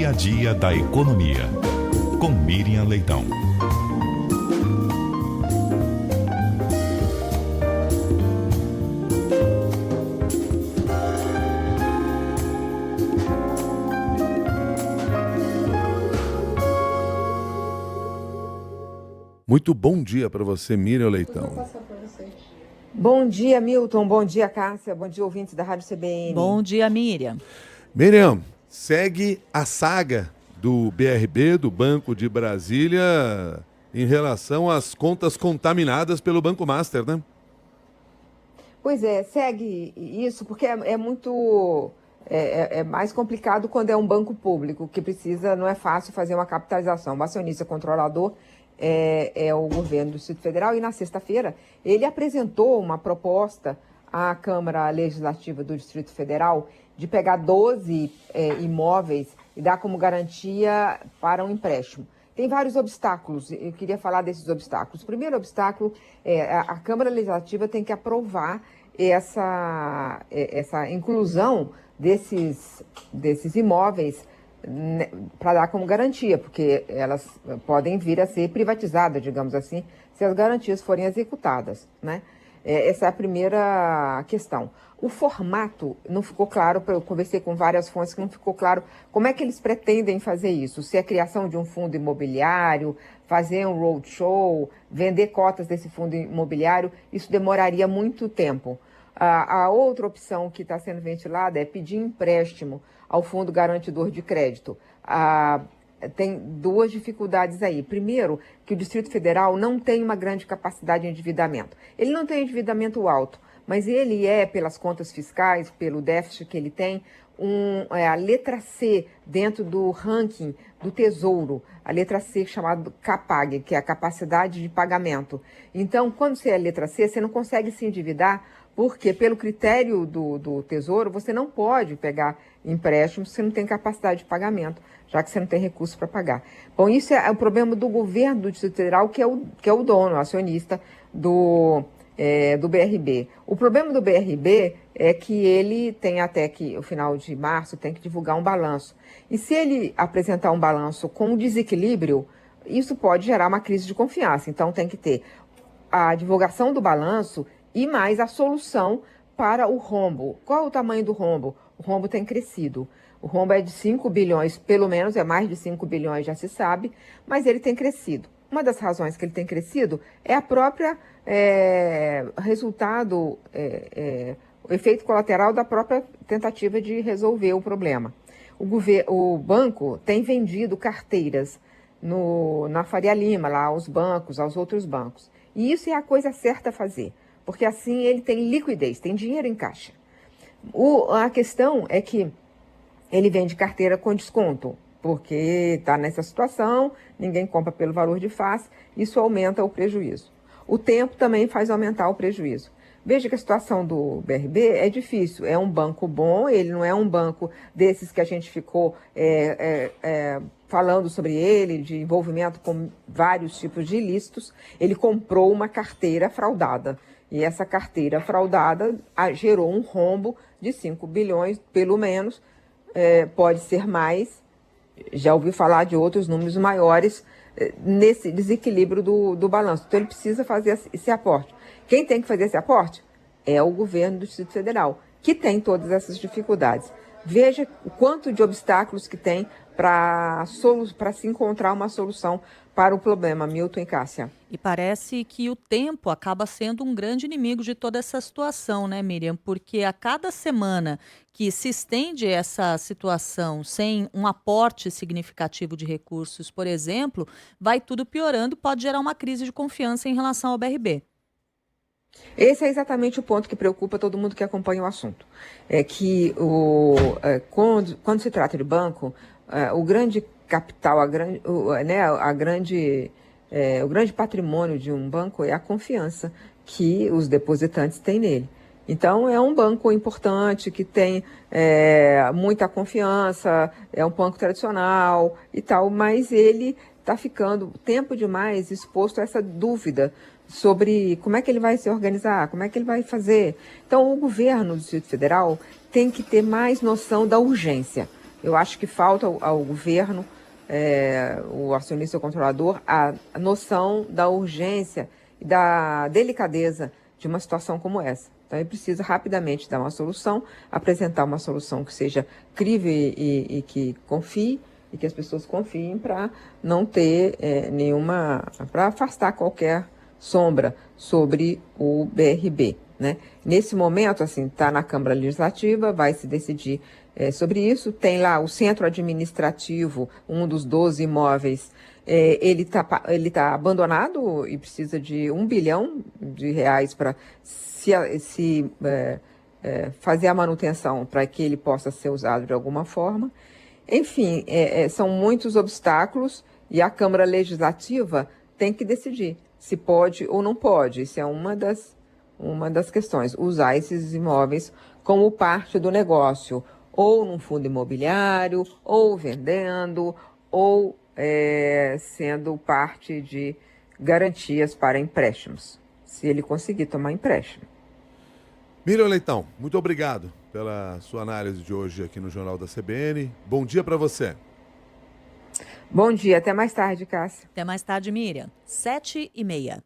dia a dia da economia. Com Miriam Leitão. Muito bom dia para você, Miriam Leitão. Bom dia, Milton. Bom dia, Cássia. Bom dia, ouvintes da Rádio CBN. Bom dia, Miriam. Miriam, segue a saga do BRB, do Banco de Brasília, em relação às contas contaminadas pelo Banco Master, né? Pois é, segue isso porque é muito... É mais complicado quando é um banco público, que precisa, não é fácil fazer uma capitalização. O acionista controlador é o governo do Distrito Federal, e na sexta-feira ele apresentou uma proposta à Câmara Legislativa do Distrito Federal de pegar 12 imóveis e dar como garantia para um empréstimo. Tem vários obstáculos, eu queria falar desses obstáculos. O primeiro obstáculo é a Câmara Legislativa tem que aprovar essa inclusão desses imóveis para dar como garantia, porque elas podem vir a ser privatizadas, digamos assim, se as garantias forem executadas, né? Essa é a primeira questão. O formato não ficou claro, eu conversei com várias fontes que não ficou claro como é que eles pretendem fazer isso, se é a criação de um fundo imobiliário, fazer um roadshow, vender cotas desse fundo imobiliário, isso demoraria muito tempo. A outra opção que está sendo ventilada é pedir empréstimo ao Fundo Garantidor de Crédito. Tem duas dificuldades aí. Primeiro, que o Distrito Federal não tem uma grande capacidade de endividamento. Ele não tem endividamento alto, mas ele pelas contas fiscais, pelo déficit que ele tem, a letra C dentro do ranking do Tesouro, a letra C chamada CAPAG, que é a capacidade de pagamento. Então, quando você é a letra C, você não consegue se endividar, porque pelo critério do Tesouro, você não pode pegar empréstimo se você não tem capacidade de pagamento, já que você não tem recurso para pagar. Bom, isso é o problema do governo do Distrito Federal, que é o dono, o acionista do BRB. O problema do BRB é que ele tem até que o final de março tem que divulgar um balanço. E se ele apresentar um balanço com desequilíbrio, isso pode gerar uma crise de confiança. Então tem que ter a divulgação do balanço e mais a solução para o rombo. Qual é o tamanho do rombo? O rombo tem crescido. O rombo é de 5 bilhões, pelo menos, é mais de 5 bilhões, já se sabe, mas ele tem crescido. Uma das razões que ele tem crescido é a própria resultado, o efeito colateral da própria tentativa de resolver o problema. O banco tem vendido carteiras na Faria Lima, lá aos bancos, aos outros bancos. E isso é a coisa certa a fazer, porque assim ele tem liquidez, tem dinheiro em caixa. A questão é que ele vende carteira com desconto, porque está nessa situação, ninguém compra pelo valor de face, isso aumenta o prejuízo. O tempo também faz aumentar o prejuízo. Veja que a situação do BRB é difícil, é um banco bom, ele não é um banco desses que a gente ficou falando sobre ele, de envolvimento com vários tipos de ilícitos. Ele comprou uma carteira fraudada, e essa carteira fraudada gerou um rombo de 5 bilhões, pelo menos, pode ser mais, já ouvi falar de outros números maiores, nesse desequilíbrio do balanço. Então ele precisa fazer esse aporte. Quem tem que fazer esse aporte é o governo do Distrito Federal, que tem todas essas dificuldades. Veja o quanto de obstáculos que tem para se encontrar uma solução para o problema, Milton e Cássia. E parece que o tempo acaba sendo um grande inimigo de toda essa situação, né, Miriam? Porque a cada semana que se estende essa situação sem um aporte significativo de recursos, por exemplo, vai tudo piorando e pode gerar uma crise de confiança em relação ao BRB. Esse é exatamente o ponto que preocupa todo mundo que acompanha o assunto. É que quando se trata de banco, o grande capital, o grande patrimônio de um banco é a confiança que os depositantes têm nele. Então, é um banco importante, que tem muita confiança, é um banco tradicional e tal, mas ele está ficando tempo demais exposto a essa dúvida sobre como é que ele vai se organizar, como é que ele vai fazer. Então, o governo do Distrito Federal tem que ter mais noção da urgência. Eu acho que falta ao governo, o acionista controlador, a noção da urgência e da delicadeza de uma situação como essa. Então, ele precisa rapidamente dar uma solução, apresentar uma solução que seja crível e que confie, e que as pessoas confiem para não ter para afastar qualquer sombra sobre o BRB, né? Nesse momento, assim, está na Câmara Legislativa, vai se decidir sobre isso. Tem lá o centro administrativo, um dos 12 imóveis, ele tá abandonado e precisa de R$ 1 bilhão para fazer a manutenção para que ele possa ser usado de alguma forma. Enfim, são muitos obstáculos e a Câmara Legislativa tem que decidir se pode ou não pode. Isso é uma das questões, usar esses imóveis como parte do negócio, ou num fundo imobiliário, ou vendendo, ou sendo parte de garantias para empréstimos, se ele conseguir tomar empréstimo. Miriam Leitão, muito obrigado pela sua análise de hoje aqui no Jornal da CBN. Bom dia para você. Bom dia, até mais tarde, Cássia. Até mais tarde, Miriam. 7h30.